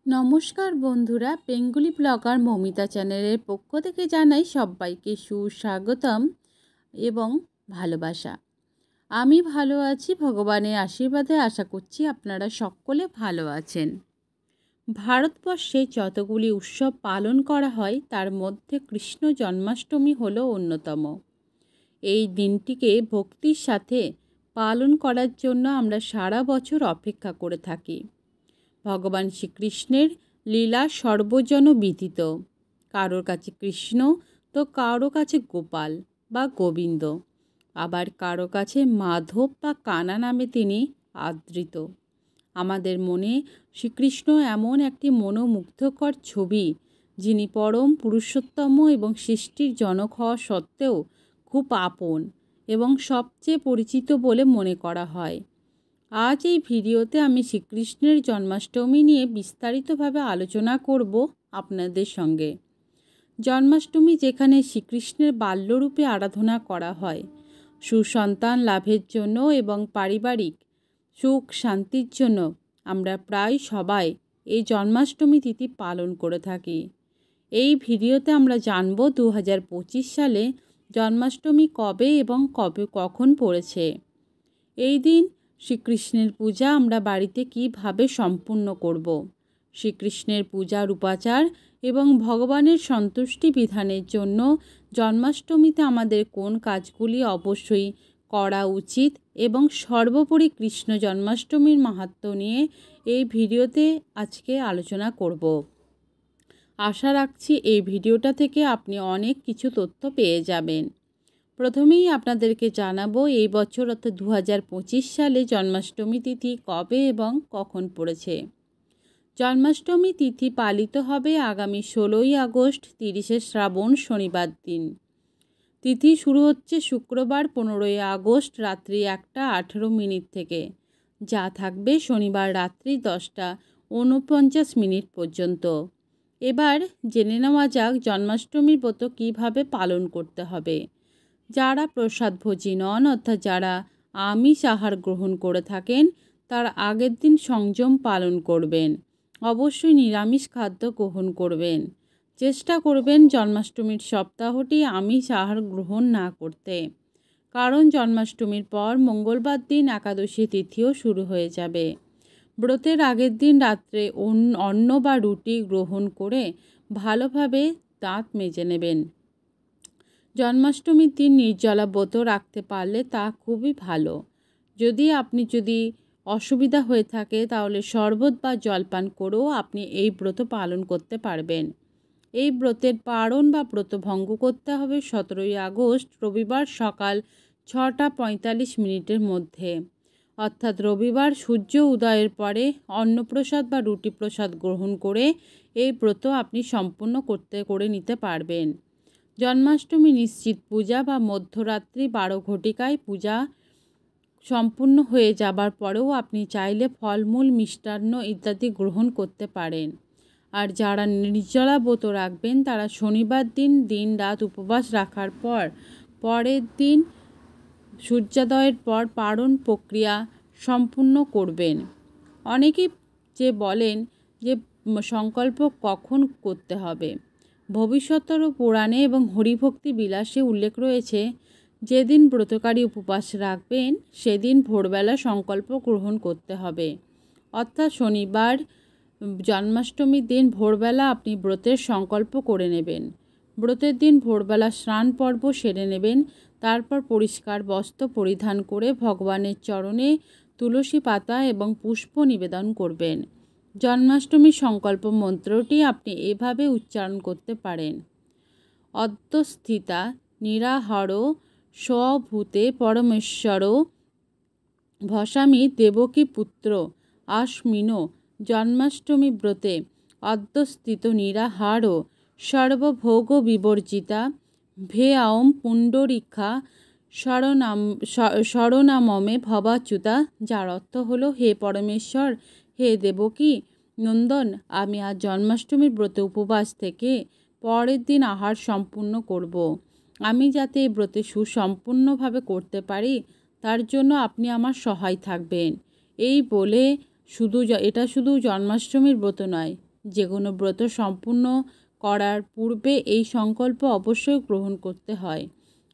নমস্কার বন্ধুরা, Bengali blogger Momita চ্যানেলের পক্ষ থেকে জানাই সবাইকে সুস্বাগতম এবং ভালোবাসা। আমি ভালো আছি, ভগবানের আশীর্বাদে। আশা করছি আপনারা সকলে ভালো আছেন। ভারতবর্ষে যতগুলি উৎসব পালন করা হয় তার মধ্যে কৃষ্ণ জন্মাষ্টমী হলো অন্যতম। এই দিনটিকে ভক্তির সাথে পালন করার জন্য আমরা সারা বছর অপেক্ষা করে থাকি। ভগবান শ্রীকৃষ্ণের লীলা সর্বজন বিদিত। কারোর কাছে কৃষ্ণ তো কারো কাছে গোপাল বা গোবিন্দ, আবার কারো কাছে মাধব বা কানা নামে তিনি আদৃত। আমাদের মনে শ্রীকৃষ্ণ এমন একটি মনোমুগ্ধকর ছবি, যিনি পরম পুরুষোত্তম এবং সৃষ্টির জনক হওয়া সত্ত্বেও খুব আপন এবং সবচেয়ে পরিচিত বলে মনে করা হয়। আজ এই ভিডিওতে আমি শ্রীকৃষ্ণের জন্মাষ্টমী নিয়ে বিস্তারিতভাবে আলোচনা করব আপনাদের সঙ্গে। জন্মাষ্টমী যেখানে শ্রীকৃষ্ণের বাল্যরূপে আরাধনা করা হয়, সুসন্তান লাভের জন্য এবং পারিবারিক সুখ শান্তির জন্য আমরা প্রায় সবাই এই জন্মাষ্টমী তিথি পালন করে থাকি। এই ভিডিওতে আমরা জানব 2025 সালে জন্মাষ্টমী কবে এবং কখন পড়েছে। এই দিন শ্রীকৃষ্ণের পূজা আমরা বাড়িতে কিভাবে সম্পূর্ণ করব। শ্রীকৃষ্ণের পূজার উপাচার এবং ভগবানের সন্তুষ্টি বিধানের জন্য জন্মাষ্টমীতে আমাদের কোন কাজগুলি অবশ্যই করা উচিত এবং সর্বোপরি কৃষ্ণ জন্মাষ্টমীর মাহাত্ম্য নিয়ে এই ভিডিওতে আজকে আলোচনা করব। আশা রাখছি এই ভিডিওটা থেকে আপনি অনেক কিছু তথ্য পেয়ে যাবেন। প্রথমেই আপনাদেরকে জানাবো এই বছর অর্থাৎ 2025 সালে জন্মাষ্টমী তিথি কবে এবং কখন পড়েছে। জন্মাষ্টমী তিথি পালিত হবে আগামী 16ই আগস্ট 30শে শ্রাবণ শনিবার দিন। তিথি শুরু হচ্ছে শুক্রবার 15ই আগস্ট রাত্রি 1:18 থেকে, যা থাকবে শনিবার রাত্রি 10:49 পর্যন্ত। এবার জেনে নেওয়া যাক জন্মাষ্টমীর ব্রত কীভাবে পালন করতে হবে। যারা প্রসাদভোজী নন, অর্থাৎ যারা আমিষ আহার গ্রহণ করে থাকেন, তার আগের দিন সংযম পালন করবেন। অবশ্যই নিরামিষ খাদ্য গ্রহণ করবেন। চেষ্টা করবেন জন্মাষ্টমীর সপ্তাহটি আমিষ আহার গ্রহণ না করতে, কারণ জন্মাষ্টমীর পর মঙ্গলবার দিন একাদশী তিথিও শুরু হয়ে যাবে। ব্রতের আগের দিন রাত্রে অন্ন বা রুটি গ্রহণ করে ভালোভাবে দাঁত মেজে নেবেন। জন্মাষ্টমীর দিন নির্জলা ব্রত রাখতে পারলে তা খুবই ভালো। যদি অসুবিধা হয়ে থাকে তাহলে শরবত বা জলপান করেও আপনি এই ব্রত পালন করতে পারবেন। এই ব্রতের পারণ বা ব্রত ভঙ্গ করতে হবে 17ই আগস্ট রবিবার সকাল 6:45 মধ্যে, অর্থাৎ রবিবার সূর্য উদয়ের পরে অন্নপ্রসাদ বা রুটি প্রসাদ গ্রহণ করে এই ব্রত আপনি সম্পূর্ণ করে নিতে পারবেন। জন্মাষ্টমী নিশ্চিত পূজা বা মধ্যরাত্রি 12 ঘটিকায় পূজা সম্পূর্ণ হয়ে যাবার পরেও আপনি চাইলে ফলমূল মিষ্টান্ন ইত্যাদি গ্রহণ করতে পারেন। আর যারা নির্জলা ব্রত রাখবেন তারা শনিবার দিন রাত উপবাস রাখার পরের দিন সূর্যোদয়ের পর পারণ প্রক্রিয়া সম্পূর্ণ করবেন। অনেকেই বলেন যে সংকল্প কখন করতে হবে। ভবিষ্যতের পুরাণে এবং হরিভক্তি বিলাসে উল্লেখ রয়েছে, যেদিন ব্রতকারী উপবাস রাখবেন সেদিন ভোরবেলা সংকল্প গ্রহণ করতে হবে। অর্থাৎ শনিবার জন্মাষ্টমীর দিন ভোরবেলা আপনি ব্রতের সংকল্প করে নেবেন। ব্রতের দিন ভোরবেলা স্নান পর্ব সেরে নেবেন। তারপর পরিষ্কার বস্ত্র পরিধান করে ভগবানের চরণে তুলসী পাতা এবং পুষ্প নিবেদন করবেন। জন্মাষ্টমীর সংকল্প মন্ত্রটি আপনি এভাবে উচ্চারণ করতে পারেন: অদ্যস্থিতা নিরাহার স্বভূতে পরমেশ্বর ভসামি দেবকী পুত্র আস্মিন জন্মাষ্টমী ব্রতে অদ্যস্থিত নিরাহার সর্বভোগ বিবর্জিতা ভেয়ম পুণ্ডরিকা শরণামমে ভবাচ্যুতা। যার অর্থ হলো, হে পরমেশ্বর, হে দেবকী নন্দন, আমি আজ জন্মাষ্টমীর ব্রতে উপবাস থেকে পরের দিন আহার সম্পূর্ণ করব। আমি যাতে এই ব্রতে সুসম্পূর্ণভাবে করতে পারি তার জন্য আপনি আমার সহায় থাকবেন। এই বলে এটা শুধু জন্মাষ্টমীর ব্রত নয়, যে কোনো ব্রত সম্পূর্ণ করার পূর্বে এই সংকল্প অবশ্যই গ্রহণ করতে হয়।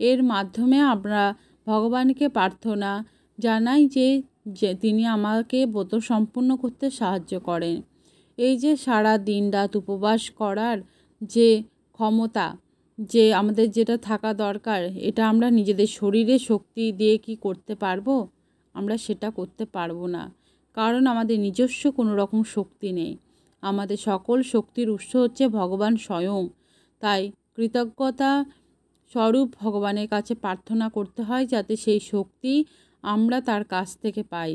এর মাধ্যমে আমরা ভগবানকে প্রার্থনা জানাই যে তিনি আমাকে ব্রত সম্পূর্ণ করতে সাহায্য করেন। এই যে সারা দিন রাত উপবাস করার যে ক্ষমতা, যে আমাদের যেটা থাকা দরকার, এটা আমরা নিজেদের শরীরে শক্তি দিয়ে কি করতে পারবো? আমরা সেটা করতে পারবো না, কারণ আমাদের নিজস্ব কোনো রকম শক্তি নেই। আমাদের সকল শক্তির উৎস হচ্ছে ভগবান স্বয়ং। তাই কৃতজ্ঞতা স্বরূপ ভগবানের কাছে প্রার্থনা করতে হয় যাতে সেই শক্তি আমরা তার কাছ থেকে পাই।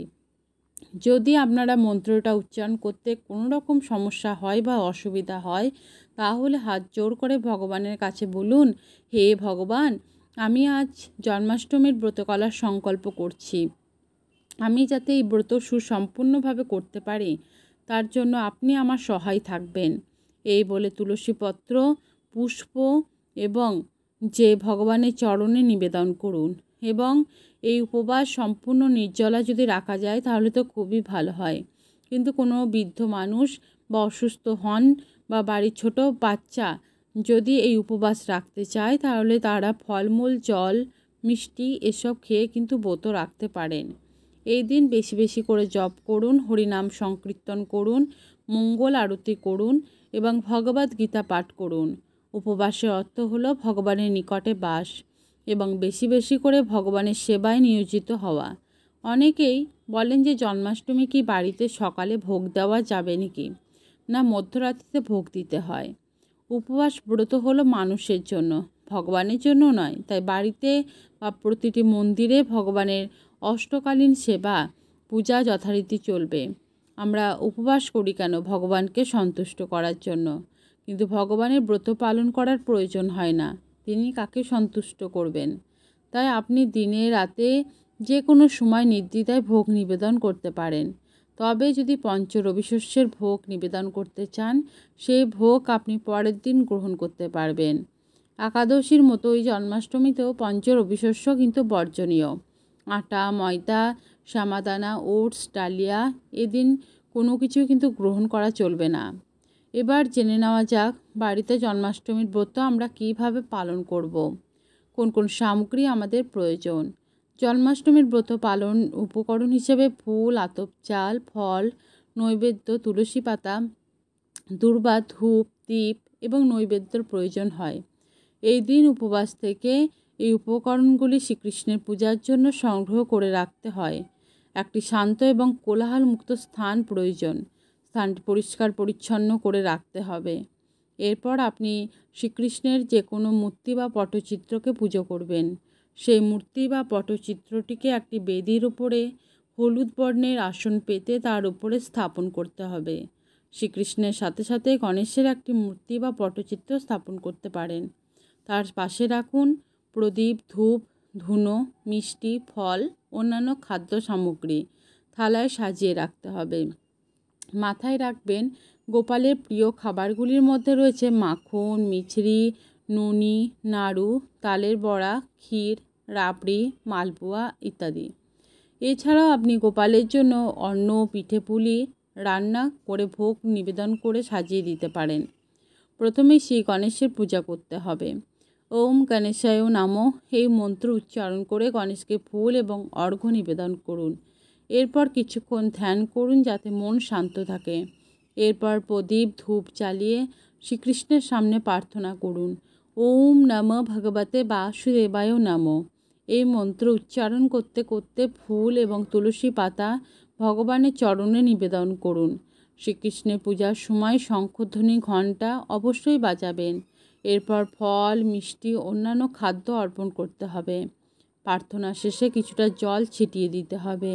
যদি আপনারা মন্ত্রটা উচ্চারণ করতে কোনো রকম সমস্যা হয় বা অসুবিধা হয়, তাহলে হাত জোর করে ভগবানের কাছে বলুন, হে ভগবান, আমি আজ জন্মাষ্টমীর ব্রত করার সংকল্প করছি। আমি যাতে এই ব্রত সুসম্পূর্ণভাবে করতে পারি, তার জন্য আপনি আমার সহায় থাকবেন। এই বলে তুলসী পত্র, পুষ্প এবং যে ভগবানের চরণে নিবেদন করুন। এবং এই উপবাস সম্পূর্ণ নির্জলা যদি রাখা যায় তাহলে তো খুবই ভালো হয়। কিন্তু কোনো বৃদ্ধ মানুষ বা অসুস্থ হন বা বাড়ির ছোট বাচ্চা যদি এই উপবাস রাখতে চায়, তাহলে তারা ফলমূল, জল, মিষ্টি এসব খেয়ে কিন্তু ব্রত রাখতে পারেন। এই দিন বেশি বেশি করে জপ করুন, হরিনাম সংকীর্তন করুন, মঙ্গল আরতি করুন এবং ভগবদ গীতা পাঠ করুন। উপবাসের অর্থ হলো ভগবানের নিকটে বাস এবং বেশি বেশি করে ভগবানের সেবায় নিয়োজিত হওয়া। অনেকেই বলেন যে জন্মাষ্টমী কি বাড়িতে সকালে ভোগ দেওয়া যাবে নাকি? না, মধ্যরাত্রিতে ভোগ দিতে হয়। উপবাস ব্রত হলো মানুষের জন্য, ভগবানের জন্য নয়। তাই বাড়িতে বা প্রতিটি মন্দিরে ভগবানের অষ্টকালীন সেবা পূজা যথারীতি চলবে। আমরা উপবাস করি কেন? ভগবানকে সন্তুষ্ট করার জন্য। কিন্তু ভগবানের ব্রত পালন করার প্রয়োজন হয় না, তিনি কাকে সন্তুষ্ট করবেন। তাই আপনি দিনে রাতে যে কোনো সময় নির্দ্বিধায় ভোগ নিবেদন করতে পারেন। তবে যদি পঞ্চ রবিশস্যের ভোগ নিবেদন করতে চান, সেই ভোগ আপনি পরের দিন গ্রহণ করতে পারবেন। একাদশীর মতোই জন্মাষ্টমীতেও পঞ্চ রবিশস্য কিন্তু বর্জনীয়। আটা, ময়দা, সামাদানা, ওটস, ডালিয়া এদিন কোনো কিছু কিন্তু গ্রহণ করা চলবে না। এবার জেনে নেওয়া যাক বাড়িতে জন্মাষ্টমীর ব্রত আমরা কীভাবে পালন করব। কোন কোন সামগ্রী আমাদের প্রয়োজন। জন্মাষ্টমীর ব্রত পালন উপকরণ হিসেবে ফুল, আতপ চাল, ফল, নৈবেদ্য, তুলসী পাতা, দূর্বা, ধূপ, দীপ এবং নৈবেদ্যের প্রয়োজন হয়। এই দিন উপবাস থেকে এই উপকরণগুলি শ্রীকৃষ্ণের পূজার জন্য সংগ্রহ করে রাখতে হয়। একটি শান্ত এবং কোলাহলমুক্ত স্থান প্রয়োজন। স্থানটি পরিষ্কার পরিচ্ছন্ন করে রাখতে হবে। এরপর আপনি শ্রীকৃষ্ণের যে কোনো মূর্তি বা পটচিত্রকে পুজো করবেন। সেই মূর্তি বা পটচিত্রটিকে একটি বেদির উপরে হলুদ বর্ণের আসন পেতে তার উপরে স্থাপন করতে হবে। শ্রীকৃষ্ণের সাথে সাথে গণেশের একটি মূর্তি বা পটচিত্র স্থাপন করতে পারেন। তার পাশে রাখুন প্রদীপ, ধূপ, ধুনো, মিষ্টি, ফল, অন্যান্য খাদ্য সামগ্রী থালায় সাজিয়ে রাখতে হবে। মাথায় রাখবেন গোপালের প্রিয় খাবারগুলির মধ্যে রয়েছে মাখন, মিছরি, ননি, নাড়ু, তালের বড়া, ক্ষীর, রাবড়ি, মালপোয়া ইত্যাদি। এছাড়াও আপনি গোপালের জন্য অন্ন, পিঠে পুলি রান্না করে ভোগ নিবেদন করে সাজিয়ে দিতে পারেন। প্রথমেই শ্রী গণেশের পূজা করতে হবে। ওম গণেশায় নমঃ এই মন্ত্র উচ্চারণ করে গণেশকে ফুল এবং অর্ঘ্য নিবেদন করুন। এরপর কিছুক্ষণ ধ্যান করুন যাতে মন শান্ত থাকে। এরপর প্রদীপ, ধূপ জ্বালিয়ে শ্রীকৃষ্ণের সামনে প্রার্থনা করুন, ওম নমঃ ভগবতে বাসুদেবায় নমঃ। এই মন্ত্র উচ্চারণ করতে করতে ফুল এবং তুলসী পাতা ভগবানের চরণে নিবেদন করুন। শ্রীকৃষ্ণের পূজার সময় শঙ্খধ্বনি, ঘণ্টা অবশ্যই বাজাবেন। এরপর ফল, মিষ্টি, অন্যান্য খাদ্য অর্পণ করতে হবে। প্রার্থনা শেষে কিছুটা জল ছিটিয়ে দিতে হবে।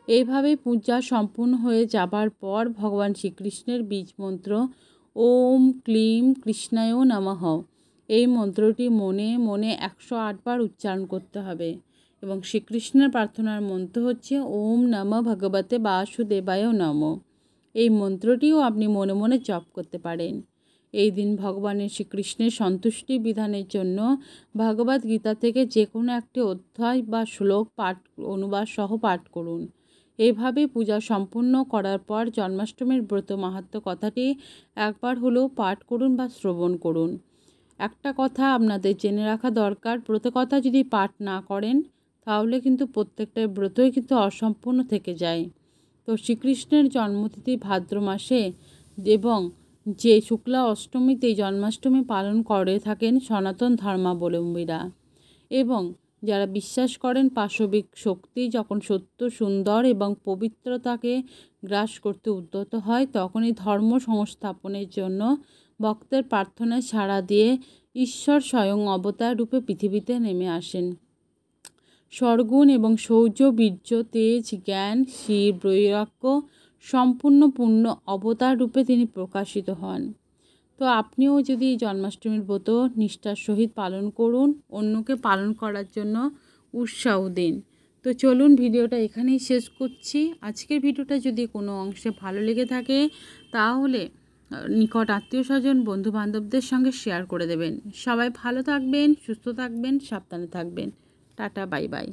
এইভাবে পূজা সম্পূর্ণ হয়ে যাবার পর ভগবান শ্রীকৃষ্ণের বীজ মন্ত্র ওম ক্লিম কৃষ্ণায় নমঃ এই মন্ত্রটি মনে মনে 108 বার উচ্চারণ করতে হবে। এবং শ্রীকৃষ্ণের প্রার্থনার মন্ত্র হচ্ছে ওম নমঃ ভগবতে বাসুদেবায় নমঃ। এই মন্ত্রটিও আপনি মনে মনে জপ করতে পারেন। এই দিন ভগবানের শ্রীকৃষ্ণের সন্তুষ্টি বিধানের জন্য ভগবদ গীতা থেকে যে কোনো একটি অধ্যায় বা শ্লোক পাঠ অনুবাদ সহ পাঠ করুন এইভাবে পূজা সম্পূর্ণ করার পর জন্মাষ্টমীর ব্রত মাহাত্ম্য কথাটি একবার হলেও পাঠ করুন বা শ্রবণ করুন। একটা কথা আপনাদের জেনে রাখা দরকার, ব্রত কথা যদি পাঠ না করেন তাহলে কিন্তু প্রত্যেকটা ব্রতই কিন্তু অসম্পূর্ণ থেকে যায়। তো শ্রীকৃষ্ণের জন্মতিথি ভাদ্র মাসে এবং যে শুক্লা অষ্টমীতে জন্মাষ্টমী পালন করে থাকেন সনাতন ধর্মাবলম্বীরা, এবং যারা বিশ্বাস করেন পাশবিক শক্তি যখন সত্য, সুন্দর এবং পবিত্রতাকে গ্রাস করতে উদ্যত হয় তখনই ধর্ম সংস্থাপনের জন্য ভক্তের প্রার্থনায় সাড়া দিয়ে ঈশ্বর স্বয়ং অবতার রূপে পৃথিবীতে নেমে আসেন। সর্গুণ এবং শৌর্য, বীর্য, তেজ, জ্ঞান, শিব, বৈরাগ্য সম্পূর্ণ পূর্ণ অবতার রূপে তিনি প্রকাশিত হন। তো আপনিও যদি জন্মাষ্টমীর ব্রত নিষ্ঠার সহিত পালন করুন, অন্যকে পালন করার জন্য উৎসাহ দিন। তো চলুন ভিডিওটা এখানেই শেষ করছি। আজকের ভিডিওটা যদি কোনো অংশে ভালো লেগে থাকে তাহলে নিকট আত্মীয় স্বজন, বন্ধু বান্ধবদের সঙ্গে শেয়ার করে দেবেন। সবাই ভালো থাকবেন, সুস্থ থাকবেন, সাবধানে থাকবেন। Tata, bye bye.